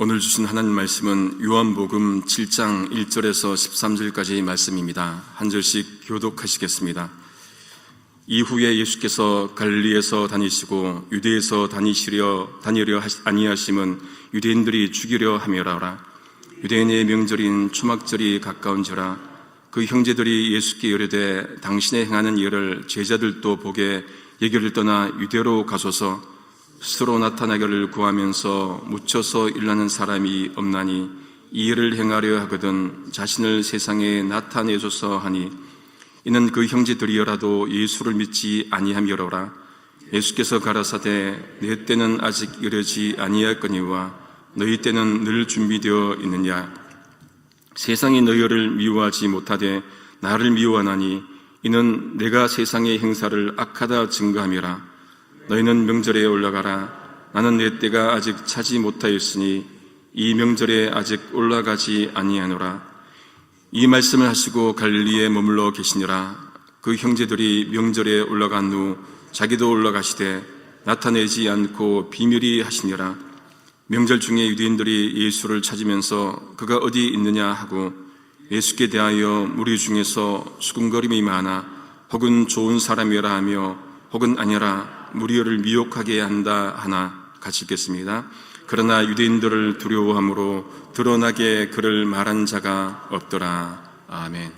오늘 주신 하나님 말씀은 요한복음 7장 1절에서 13절까지의 말씀입니다. 한 절씩 교독하시겠습니다. 이후에 예수께서 갈릴리에서 다니시고 유대에서 다니려 아니하심은 유대인들이 죽이려 함이라라. 유대인의 명절인 초막절이 가까운지라. 그 형제들이 예수께 이르되 당신의 행하는 일을 제자들도 보게 예결을 떠나 유대로 가소서. 스스로 나타나기를 구하면서 묻혀서 일하는 사람이 없나니 이 일을 행하려 하거든 자신을 세상에 나타내소서 하니, 이는 그 형제들이여라도 예수를 믿지 아니함이로라. 예수께서 가라사대 내 때는 아직 이르지 아니하였거니와 너희 때는 늘 준비되어 있느냐. 세상이 너희를 미워하지 못하되 나를 미워하나니 이는 내가 세상의 행사를 악하다 증거함이라. 너희는 명절에 올라가라. 나는 내 때가 아직 차지 못하였으니 이 명절에 아직 올라가지 아니하노라. 이 말씀을 하시고 갈릴리에 머물러 계시니라. 그 형제들이 명절에 올라간 후 자기도 올라가시되 나타내지 않고 비밀히 하시니라. 명절 중에 유대인들이 예수를 찾으면서 그가 어디 있느냐 하고 예수께 대하여 무리 중에서 수군거림이 많아 혹은 좋은 사람이라 하며 혹은 아니라 무리를 미혹하게 한다 하나 같이 읽겠습니다. 그러나 유대인들을 두려워함으로 드러나게 그를 말한 자가 없더라. 아멘.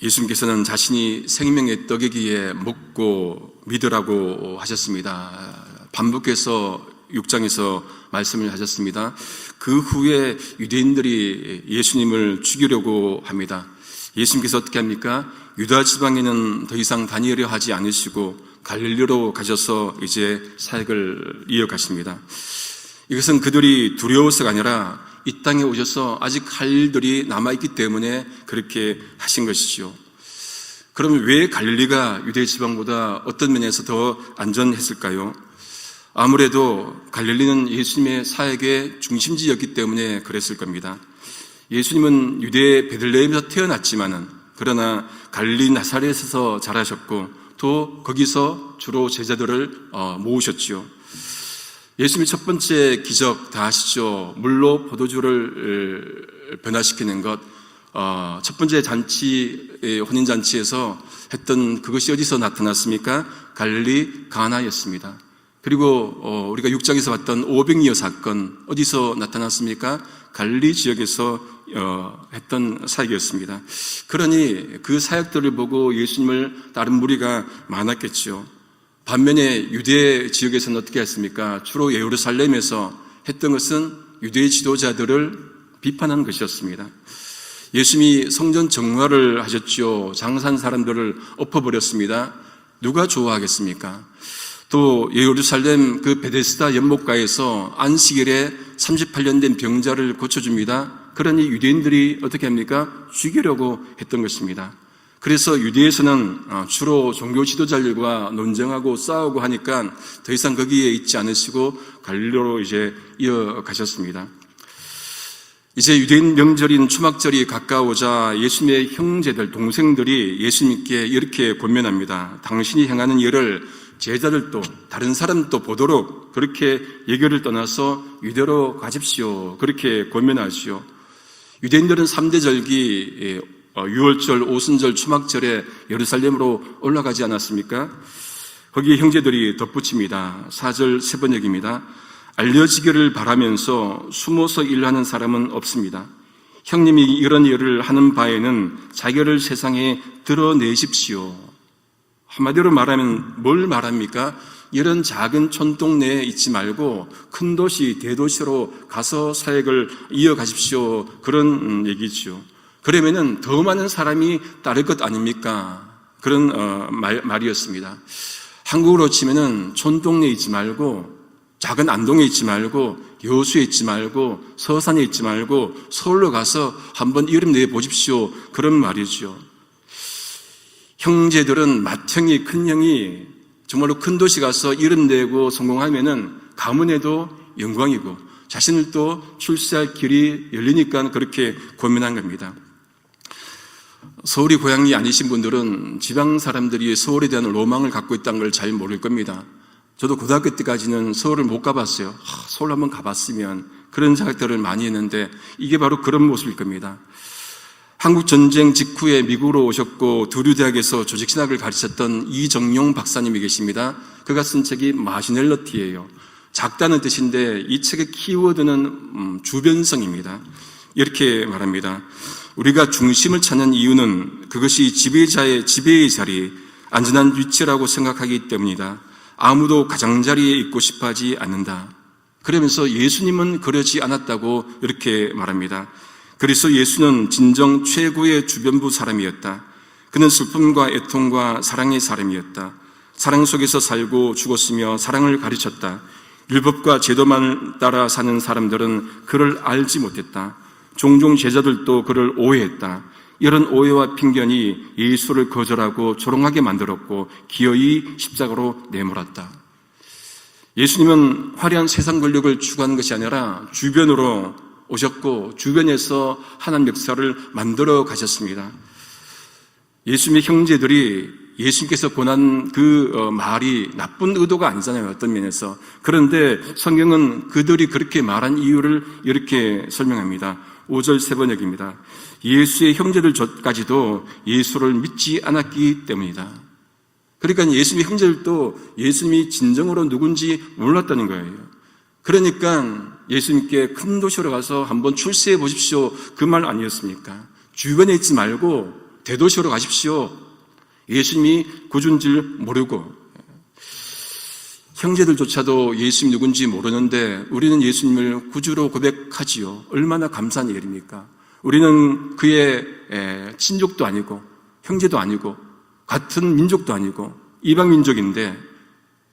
예수님께서는 자신이 생명의 떡이기에 먹고 믿으라고 하셨습니다. 반복해서 6장에서 말씀을 하셨습니다. 그 후에 유대인들이 예수님을 죽이려고 합니다. 예수님께서 어떻게 합니까? 유다 지방에는 더 이상 다니려 하지 않으시고 갈릴리로 가셔서 이제 사역을 이어가십니다. 이것은 그들이 두려워서가 아니라 이 땅에 오셔서 아직 할 일들이 남아있기 때문에 그렇게 하신 것이죠. 그러면 왜 갈릴리가 유대 지방보다 어떤 면에서 더 안전했을까요? 아무래도 갈릴리는 예수님의 사역의 중심지였기 때문에 그랬을 겁니다. 예수님은 유대 베들레헴에서 태어났지만은 그러나 갈릴리 나사렛에서 자라셨고 또 거기서 주로 제자들을 모으셨지요. 예수님이 첫 번째 기적 다 아시죠? 물로 포도주를 변화시키는 것, 첫 번째 잔치, 혼인잔치에서 했던 그것이 어디서 나타났습니까? 갈릴리 가나였습니다. 그리고 우리가 6장에서 봤던 오병이어 사건 어디서 나타났습니까? 갈릴리 지역에서 했던 사역이었습니다. 그러니 그 사역들을 보고 예수님을 따른 무리가 많았겠죠. 반면에 유대 지역에서는 어떻게 했습니까? 주로 예루살렘에서 했던 것은 유대 지도자들을 비판한 것이었습니다. 예수님이 성전 정화를 하셨죠. 장사한 사람들을 엎어버렸습니다. 누가 좋아하겠습니까? 또 예루살렘 그 베데스다 연못가에서 안식일에 38년 된 병자를 고쳐줍니다. 그러니 유대인들이 어떻게 합니까? 죽이려고 했던 것입니다. 그래서 유대에서는 주로 종교 지도자들과 논쟁하고 싸우고 하니까 더 이상 거기에 있지 않으시고 갈릴리로 이제 이어가셨습니다. 이제 유대인 명절인 초막절이 가까우자 예수님의 형제들, 동생들이 예수님께 이렇게 권면합니다. 당신이 행하는 일을 제자들도 다른 사람도 보도록 그렇게 예결을 떠나서 유대로 가십시오. 그렇게 권면하시오. 유대인들은 3대 절기 유월절, 오순절, 초막절에 예루살렘으로 올라가지 않았습니까? 거기에 형제들이 덧붙입니다. 4절 세 번역입니다. 알려지기를 바라면서 숨어서 일하는 사람은 없습니다. 형님이 이런 일을 하는 바에는 자기를 세상에 드러내십시오. 한마디로 말하면 뭘 말합니까? 이런 작은 촌동네에 있지 말고 큰 도시, 대도시로 가서 사역을 이어가십시오. 그런 얘기죠. 그러면은 더 많은 사람이 따를 것 아닙니까? 그런 말이었습니다. 한국으로 치면은 촌동네에 있지 말고 작은 안동에 있지 말고 여수에 있지 말고 서산에 있지 말고 서울로 가서 한번 이름 내보십시오. 그런 말이죠. 형제들은 맏형이 큰 형이 정말로 큰 도시 가서 이름 내고 성공하면은 가문에도 영광이고 자신을 또 출세할 길이 열리니까 그렇게 고민한 겁니다. 서울이 고향이 아니신 분들은 지방 사람들이 서울에 대한 로망을 갖고 있다는 걸 잘 모를 겁니다. 저도 고등학교 때까지는 서울을 못 가봤어요. 서울 한번 가봤으면, 그런 생각들을 많이 했는데 이게 바로 그런 모습일 겁니다. 한국 전쟁 직후에 미국으로 오셨고 두류대학에서 조직신학을 가르쳤던 이정용 박사님이 계십니다. 그가 쓴 책이 마시넬러티예요. 작다는 뜻인데 이 책의 키워드는 주변성입니다. 이렇게 말합니다. 우리가 중심을 찾는 이유는 그것이 지배자의 지배의 자리, 안전한 위치라고 생각하기 때문이다. 아무도 가장자리에 있고 싶어하지 않는다. 그러면서 예수님은 그러지 않았다고 이렇게 말합니다. 그래서 예수는 진정 최고의 주변부 사람이었다. 그는 슬픔과 애통과 사랑의 사람이었다. 사랑 속에서 살고 죽었으며 사랑을 가르쳤다. 율법과 제도만 따라 사는 사람들은 그를 알지 못했다. 종종 제자들도 그를 오해했다. 이런 오해와 편견이 예수를 거절하고 조롱하게 만들었고 기어이 십자가로 내몰았다. 예수님은 화려한 세상 권력을 추구하는 것이 아니라 주변으로 오셨고 주변에서 하나님 역사를 만들어 가셨습니다. 예수님의 형제들이 예수님께서 권한 그 말이 나쁜 의도가 아니잖아요, 어떤 면에서. 그런데 성경은 그들이 그렇게 말한 이유를 이렇게 설명합니다. 5절 세 번역입니다. 예수의 형제들까지도 예수를 믿지 않았기 때문이다. 그러니까 예수님의 형제들도 예수님이 진정으로 누군지 몰랐다는 거예요. 그러니까 예수님께 큰 도시로 가서 한번 출세해 보십시오, 그 말 아니었습니까? 주변에 있지 말고 대도시로 가십시오. 예수님이 구주인 줄 모르고. 형제들조차도 예수님 누군지 모르는데 우리는 예수님을 구주로 고백하지요. 얼마나 감사한 일입니까? 우리는 그의 친족도 아니고 형제도 아니고 같은 민족도 아니고 이방 민족인데,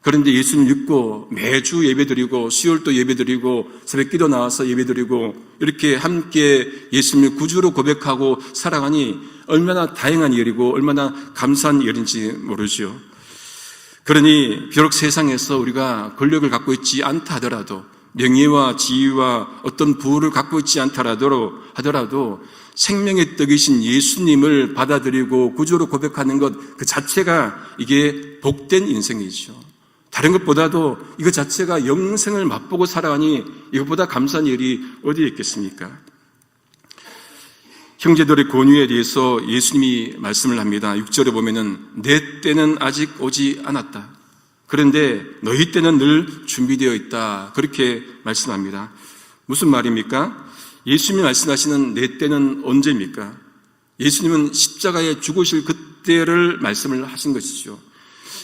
그런데 예수님 믿고 매주 예배드리고 수요일도 예배드리고 새벽기도 나와서 예배드리고 이렇게 함께 예수님을 구주로 고백하고 살아가니 얼마나 다행한 일이고 얼마나 감사한 일인지 모르죠. 그러니 비록 세상에서 우리가 권력을 갖고 있지 않다 하더라도, 명예와 지위와 어떤 부를 갖고 있지 않다 하더라도 생명의 떡이신 예수님을 받아들이고 구주로 고백하는 것 그 자체가 이게 복된 인생이죠. 다른 것보다도 이것 자체가 영생을 맛보고 살아가니 이것보다 감사한 일이 어디에 있겠습니까? 형제들의 권유에 대해서 예수님이 말씀을 합니다. 6절에 보면은 내 때는 아직 오지 않았다. 그런데 너희 때는 늘 준비되어 있다. 그렇게 말씀합니다. 무슨 말입니까? 예수님이 말씀하시는 내 때는 언제입니까? 예수님은 십자가에 죽으실 그때를 말씀을 하신 것이죠.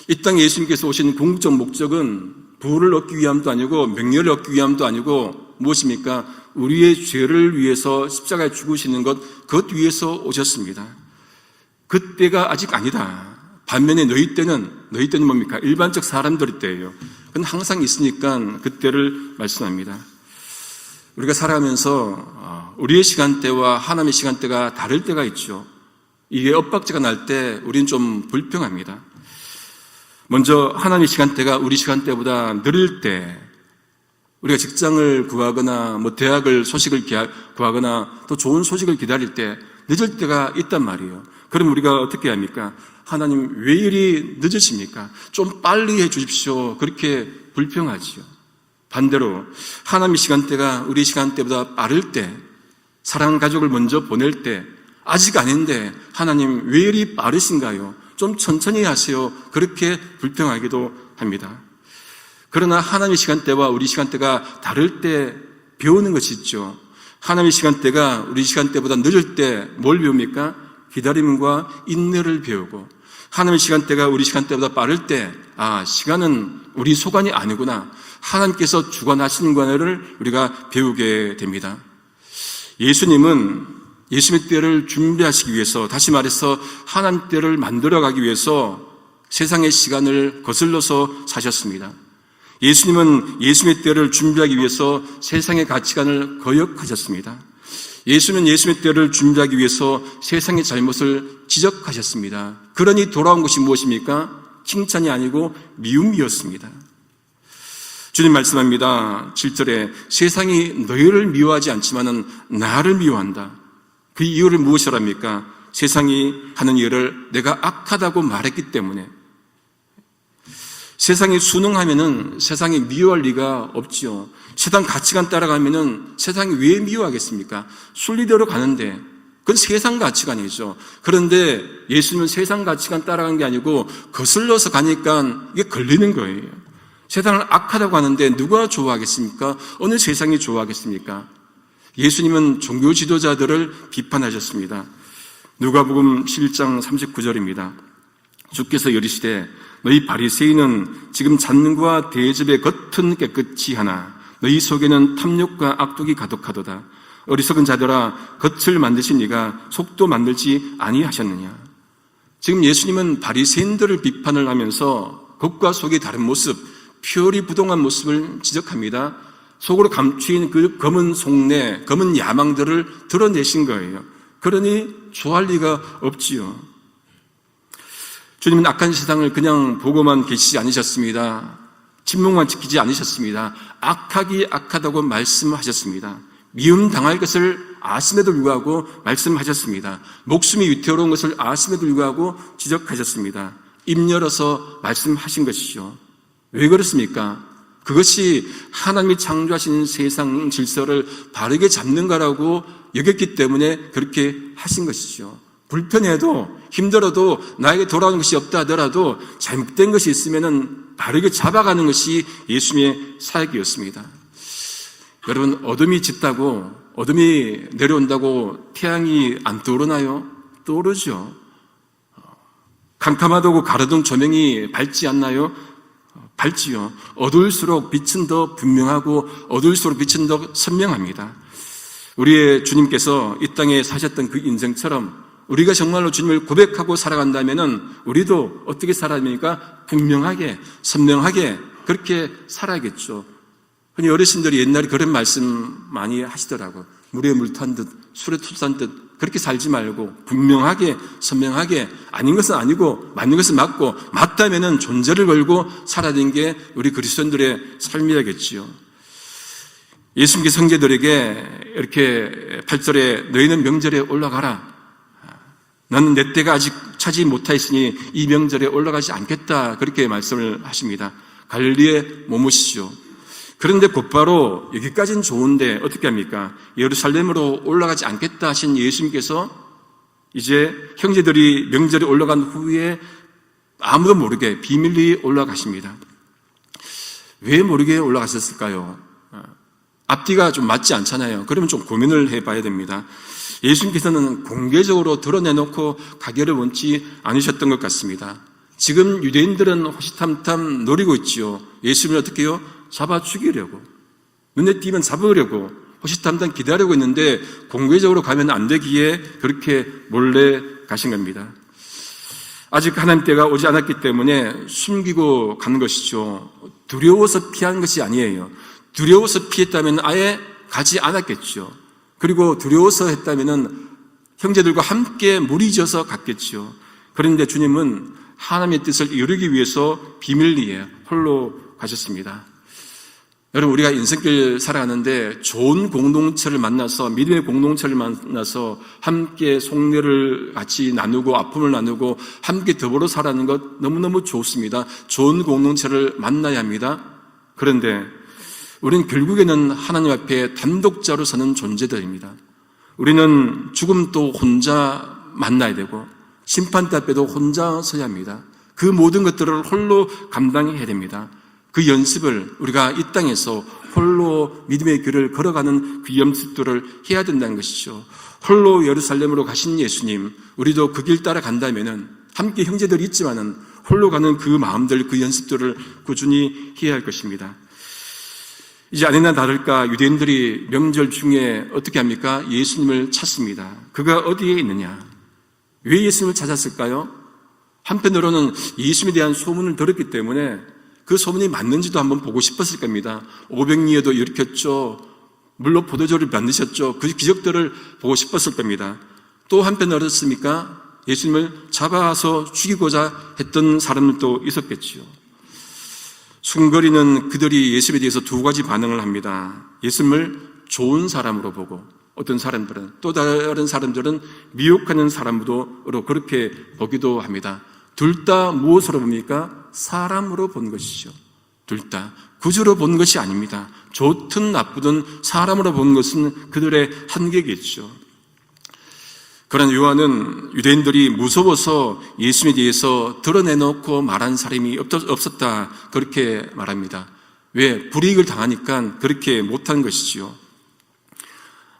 이 땅에 예수님께서 오신 궁극적 목적은 부를 얻기 위함도 아니고 명예를 얻기 위함도 아니고 무엇입니까? 우리의 죄를 위해서 십자가에 죽으시는 그것 위해서 오셨습니다. 그때가 아직 아니다. 반면에 너희 때는 뭡니까? 일반적 사람들의 때예요. 그건 항상 있으니까 그때를 말씀합니다. 우리가 살아가면서 우리의 시간대와 하나님의 시간대가 다를 때가 있죠. 이게 엇박자가 날 때 우리는 좀 불평합니다. 먼저 하나님의 시간대가 우리 시간대보다 느릴 때, 우리가 직장을 구하거나 대학을 소식을 구하거나 또 좋은 소식을 기다릴 때 늦을 때가 있단 말이에요. 그럼 우리가 어떻게 합니까? 하나님 왜 이리 늦으십니까? 좀 빨리 해 주십시오. 그렇게 불평하지요. 반대로 하나님의 시간대가 우리 시간대보다 빠를 때, 사랑하는 가족을 먼저 보낼 때 아직 아닌데 하나님 왜 이리 빠르신가요? 좀 천천히 하세요. 그렇게 불평하기도 합니다. 그러나 하나님의 시간대와 우리 시간대가 다를 때 배우는 것이 있죠. 하나님의 시간대가 우리 시간대보다 늦을 때 뭘 배웁니까? 기다림과 인내를 배우고, 하나님의 시간대가 우리 시간대보다 빠를 때 시간은 우리 소관이 아니구나, 하나님께서 주관하시는 거를 우리가 배우게 됩니다. 예수님은 예수님의 때를 준비하시기 위해서, 다시 말해서 하나님 때를 만들어가기 위해서 세상의 시간을 거슬러서 사셨습니다. 예수님은 예수님의 때를 준비하기 위해서 세상의 가치관을 거역하셨습니다. 예수님은 예수님의 때를 준비하기 위해서 세상의 잘못을 지적하셨습니다. 그러니 돌아온 것이 무엇입니까? 칭찬이 아니고 미움이었습니다. 주님 말씀합니다. 7절에 세상이 너희를 미워하지 않지만은 나를 미워한다. 그 이유를 무엇이랍니까? 세상이 하는 일을 내가 악하다고 말했기 때문에. 세상이 순응하면은 세상이 미워할 리가 없지요. 세상 가치관 따라가면은 세상이 왜 미워하겠습니까? 순리대로 가는데 그건 세상 가치관이죠. 그런데 예수님은 세상 가치관 따라간 게 아니고 거슬러서 가니까 이게 걸리는 거예요. 세상을 악하다고 하는데 누가 좋아하겠습니까? 어느 세상이 좋아하겠습니까? 예수님은 종교 지도자들을 비판하셨습니다. 누가복음 11장 39절입니다. 주께서 이르시되 너희 바리새인은 지금 잔과 대접의 겉은 깨끗이 하나 너희 속에는 탐욕과 악독이 가득하도다. 어리석은 자들아 겉을 만드신 이가 속도 만들지 아니하셨느냐. 지금 예수님은 바리새인들을 비판을 하면서 겉과 속이 다른 모습, 표리 부동한 모습을 지적합니다. 속으로 감추인 그 검은 속내, 검은 야망들을 드러내신 거예요. 그러니 좋아할 리가 없지요. 주님은 악한 세상을 그냥 보고만 계시지 않으셨습니다. 침묵만 지키지 않으셨습니다. 악하기 악하다고 말씀하셨습니다. 미움 당할 것을 아심에도 불구하고 말씀하셨습니다. 목숨이 위태로운 것을 아심에도 불구하고 지적하셨습니다. 입 열어서 말씀하신 것이죠. 왜 그렇습니까? 그것이 하나님이 창조하신 세상 질서를 바르게 잡는 거라고 여겼기 때문에 그렇게 하신 것이죠. 불편해도 힘들어도 나에게 돌아오는 것이 없다 하더라도 잘못된 것이 있으면 바르게 잡아가는 것이 예수님의 사역이었습니다. 여러분, 어둠이 짙다고 어둠이 내려온다고 태양이 안 떠오르나요? 떠오르죠. 캄캄하다고 가로등 조명이 밝지 않나요? 밝지요. 어두울수록 빛은 더 분명하고 어두울수록 빛은 더 선명합니다. 우리의 주님께서 이 땅에 사셨던 그 인생처럼 우리가 정말로 주님을 고백하고 살아간다면 우리도 어떻게 살아야 됩니까? 분명하게, 선명하게 그렇게 살아야겠죠. 흔히 어르신들이 옛날에 그런 말씀 많이 하시더라고요. 물에 물 탄 듯, 술에 투산 듯 그렇게 살지 말고 분명하게, 선명하게 아닌 것은 아니고 맞는 것은 맞고 맞다면 존재를 걸고 살아야 되는 게 우리 그리스도인들의 삶이야겠지요. 예수님께서 형제들에게 이렇게 8절에 너희는 명절에 올라가라. 나는 내 때가 아직 차지 못하였으니 이 명절에 올라가지 않겠다. 그렇게 말씀을 하십니다. 갈릴리에 머무시죠. 그런데 곧바로 여기까지는 좋은데 어떻게 합니까? 예루살렘으로 올라가지 않겠다 하신 예수님께서 이제 형제들이 명절에 올라간 후에 아무도 모르게 비밀리 올라가십니다. 왜 모르게 올라가셨을까요? 앞뒤가 좀 맞지 않잖아요. 그러면 좀 고민을 해봐야 됩니다. 예수님께서는 공개적으로 드러내놓고 가게를 원치 않으셨던 것 같습니다. 지금 유대인들은 호시탐탐 노리고 있지요. 예수님을 어떻게 해요? 잡아 죽이려고, 눈에 띄면 잡으려고 호시탐탐 기다리고 있는데 공개적으로 가면 안 되기에 그렇게 몰래 가신 겁니다. 아직 하나님 때가 오지 않았기 때문에 숨기고 가는 것이죠. 두려워서 피한 것이 아니에요. 두려워서 피했다면 아예 가지 않았겠죠. 그리고 두려워서 했다면 형제들과 함께 무리져서 갔겠죠. 그런데 주님은 하나님의 뜻을 이루기 위해서 비밀리에 홀로 가셨습니다. 여러분, 우리가 인생길 살아가는데 좋은 공동체를 만나서, 믿음의 공동체를 만나서 함께 속내를 같이 나누고 아픔을 나누고 함께 더불어 살아가는 것 너무너무 좋습니다. 좋은 공동체를 만나야 합니다. 그런데 우리는 결국에는 하나님 앞에 단독자로 서는 존재들입니다. 우리는 죽음도 혼자 만나야 되고 심판대 앞에도 혼자 서야 합니다. 그 모든 것들을 홀로 감당해야 됩니다. 그 연습을 우리가 이 땅에서 홀로 믿음의 길을 걸어가는 그 연습들을 해야 된다는 것이죠. 홀로 예루살렘으로 가신 예수님, 우리도 그 길 따라 간다면은 함께 형제들이 있지만은 홀로 가는 그 마음들, 그 연습들을 꾸준히 해야 할 것입니다. 이제 아니나 다를까 유대인들이 명절 중에 어떻게 합니까? 예수님을 찾습니다. 그가 어디에 있느냐? 왜 예수님을 찾았을까요? 한편으로는 예수님에 대한 소문을 들었기 때문에 그 소문이 맞는지도 한번 보고 싶었을 겁니다. 500리에도 일으켰죠. 물로 포도주를 만드셨죠. 그 기적들을 보고 싶었을 겁니다. 또 한편 어떻습니까? 예수님을 잡아서 죽이고자 했던 사람들도 있었겠지요. 숨거리는 그들이 예수님에 대해서 두 가지 반응을 합니다. 예수님을 좋은 사람으로 보고 어떤 사람들은, 또 다른 사람들은 미혹하는 사람으로 그렇게 보기도 합니다. 둘 다 무엇으로 봅니까? 사람으로 본 것이죠. 둘 다 구주로 본 것이 아닙니다. 좋든 나쁘든 사람으로 본 것은 그들의 한계겠죠. 그러나 요한은 유대인들이 무서워서 예수님에 대해서 드러내놓고 말한 사람이 없었다, 그렇게 말합니다. 왜? 불이익을 당하니까 그렇게 못한 것이지요.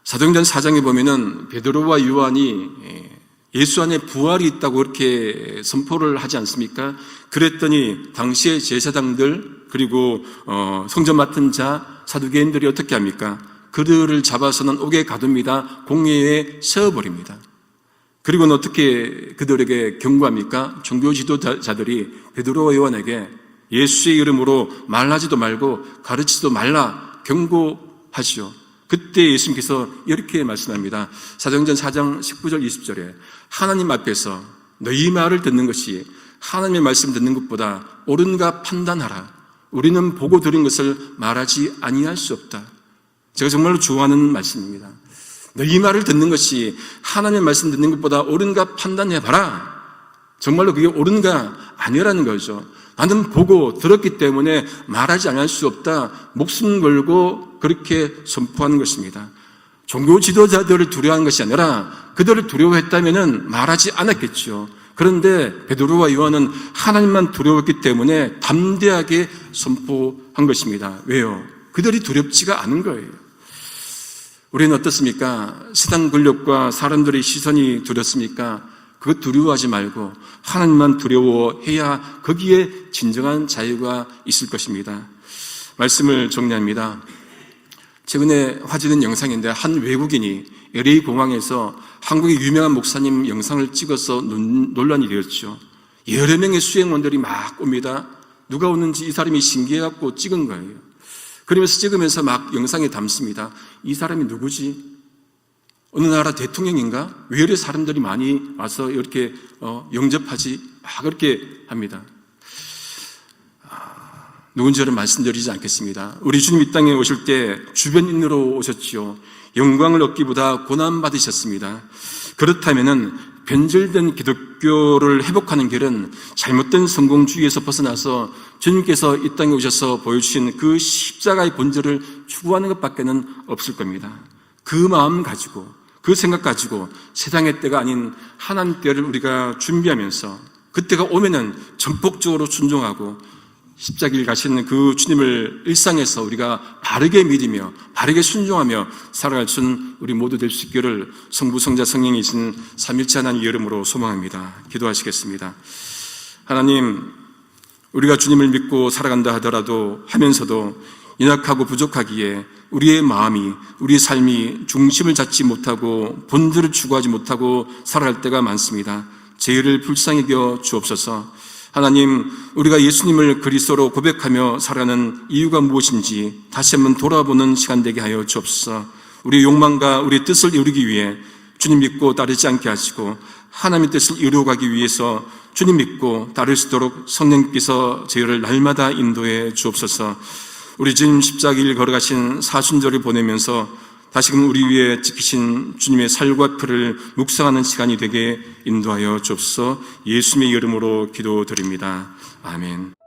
사도행전 4장에 보면은 베드로와 요한이 예수 안에 부활이 있다고 그렇게 선포를 하지 않습니까? 그랬더니 당시의 제사장들 그리고 성전 맡은 자 사두개인들이 어떻게 합니까? 그들을 잡아서는 옥에 가둡니다. 공회에 세워버립니다. 그리고는 어떻게 그들에게 경고합니까? 종교 지도자들이 베드로와 요한에게 예수의 이름으로 말하지도 말고 가르치지도 말라 경고하시오. 그때 예수님께서 이렇게 말씀합니다. 사도행전 4장 19절 20절에 하나님 앞에서 너희 말을 듣는 것이 하나님의 말씀 듣는 것보다 옳은가 판단하라. 우리는 보고 들은 것을 말하지 아니할 수 없다. 제가 정말로 좋아하는 말씀입니다. 너희 말을 듣는 것이 하나님의 말씀 듣는 것보다 옳은가 판단해봐라. 정말로 그게 옳은가 아니라는 거죠. 나는 보고 들었기 때문에 말하지 않을 수 없다. 목숨 걸고 그렇게 선포하는 것입니다. 종교 지도자들을 두려워하는 것이 아니라 그들을 두려워했다면 말하지 않았겠죠. 그런데 베드로와 요한은 하나님만 두려웠기 때문에 담대하게 선포한 것입니다. 왜요? 그들이 두렵지가 않은 거예요. 우리는 어떻습니까? 세상 권력과 사람들의 시선이 두렵습니까? 그것 두려워하지 말고 하나님만 두려워해야 거기에 진정한 자유가 있을 것입니다. 말씀을 정리합니다. 최근에 화제된 영상인데 한 외국인이 LA 공항에서 한국의 유명한 목사님 영상을 찍어서 논란이 되었죠. 여러 명의 수행원들이 막 옵니다. 누가 오는지 이 사람이 신기해갖고 찍은 거예요. 그러면서 찍으면서 막 영상에 담습니다. 이 사람이 누구지? 어느 나라 대통령인가? 왜 이렇게 사람들이 많이 와서 이렇게 영접하지? 막 그렇게 합니다. 누군지는 말씀드리지 않겠습니다. 우리 주님 이 땅에 오실 때 주변인으로 오셨지요. 영광을 얻기보다 고난받으셨습니다. 그렇다면은 변질된 기독교를 회복하는 길은 잘못된 성공주의에서 벗어나서 주님께서 이 땅에 오셔서 보여주신 그 십자가의 본질을 추구하는 것밖에는 없을 겁니다. 그 마음 가지고 그 생각 가지고 세상의 때가 아닌 하나님 때를 우리가 준비하면서 그때가 오면은 전폭적으로 순종하고 십자가를 가시는 그 주님을 일상에서 우리가 바르게 믿으며 바르게 순종하며 살아갈 수 있는 우리 모두 될 수 있기를 성부, 성자, 성령이신 삼일체 하나님 이름으로 소망합니다. 기도하시겠습니다. 하나님, 우리가 주님을 믿고 살아간다 하더라도 하면서도 연약하고 부족하기에 우리의 마음이, 우리의 삶이 중심을 잡지 못하고 본질을 추구하지 못하고 살아갈 때가 많습니다. 죄를 불쌍히 여겨 주옵소서. 하나님, 우리가 예수님을 그리스도로 고백하며 살아가는 이유가 무엇인지 다시 한번 돌아보는 시간 되게 하여 주옵소서. 우리의 욕망과 우리의 뜻을 이루기 위해 주님 믿고 따르지 않게 하시고 하나님의 뜻을 이루어가기 위해서 주님 믿고 따를 수 있도록 성령께서 저희를 날마다 인도해 주옵소서. 우리 지금 십자가를 걸어가신 사순절을 보내면서 다시금 우리 위에 지키신 주님의 살과 피를 묵상하는 시간이 되게 인도하여 주옵소서. 예수님의 이름으로 기도드립니다. 아멘.